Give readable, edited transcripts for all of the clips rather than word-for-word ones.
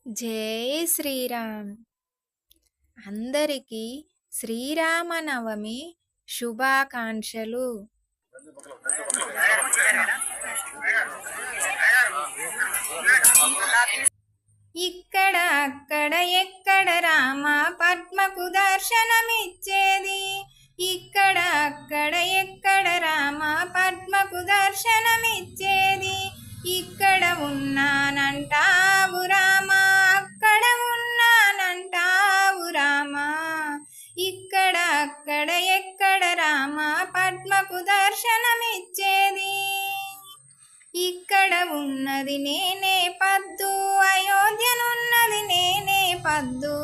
జై శ్రీరామ్. అందరికీ శ్రీరామనవమి శుభాకాంక్షలు. ఇక్కడ అక్కడ ఎక్కడ రామ పద్మకు దర్శనమిచ్చేది. ఇక్కడ అక్కడ ఎక్కడ రామ పద్మకు దర్శనమిచ్చేది. ఇక్కడ ఉన్నానంటావు రామా, అక్కడ ఉన్నానంటావు రామా. ఇక్కడ అక్కడ ఎక్కడ రామ పద్మకు దర్శనమిచ్చేది. ఇక్కడ ఉన్నది నేనే పద్దు, అయోధ్యనున్నది నేనే పద్దు.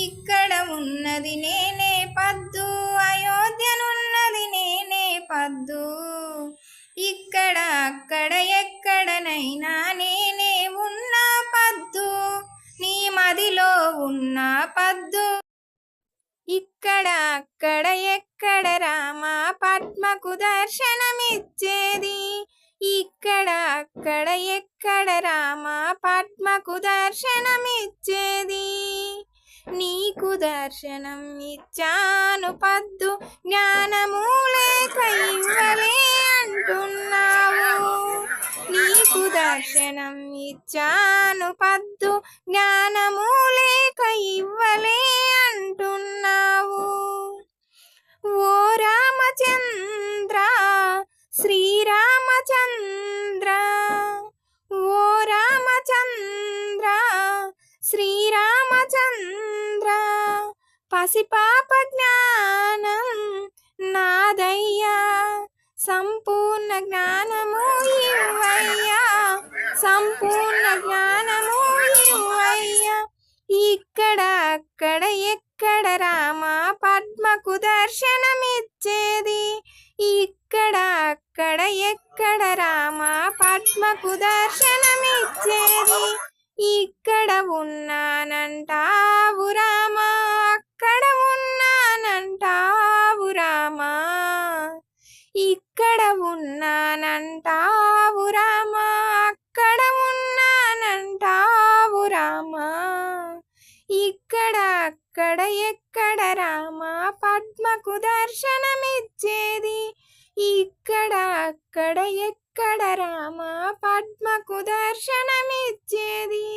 ఇక్కడ ఉన్నది నేనే పద్దు, అయోధ్యనున్నది నేనే పద్దు. ఇక్కడ అక్కడ ఎక్కడనైనా నేనే ఉన్నా పద్దు, నీ మదిలో ఉన్న పద్దు. ఇక్కడ అక్కడ ఎక్కడ రామ పద్మకు దర్శనమిచ్చేది. ఇక్కడ అక్కడ ఎక్కడ రామ పద్మకు దర్శనమిచ్చేది. నీకు దర్శనం ఇచ్చాను పద్దు, జ్ఞానము లేక ఇవ్వలే అంటున్నావు. నీకు దర్శనం ఇచ్చాను పద్దు, జ్ఞానము లేక ఇవ్వలే అంటున్నావు. ఓ రామచంద్ర శ్రీరామచంద్ర, ఓ రామచంద్ర శ్రీరామచంద్ర, పసిపాప జ్ఞానం నాదయ్యా, సంపూర్ణ జ్ఞానము ఇవ్వయ్యా, సంపూర్ణ జ్ఞానము ఇవ్వయ్యా. ఇక్కడ అక్కడ ఎక్కడ రామ పద్మకు దర్శనమిచ్చేది. ఇక్కడ అక్కడ ఎక్కడ రామ పద్మకు దర్శనమిచ్చేది. ఇక్కడ ఉన్నానంటావు రామా, అక్కడ ఉన్నానంటావు రామా. ఇక్కడ ఉన్నానంటావు రామా, అక్కడ ఉన్నానంటావు రామా. ఇక్కడ అక్కడ ఎక్కడ రామ పద్మకు దర్శనమిచ్చేది. ఇక్కడ అక్కడ ఎక్కడ రామ పద్మకు దర్శనమిచ్చేది.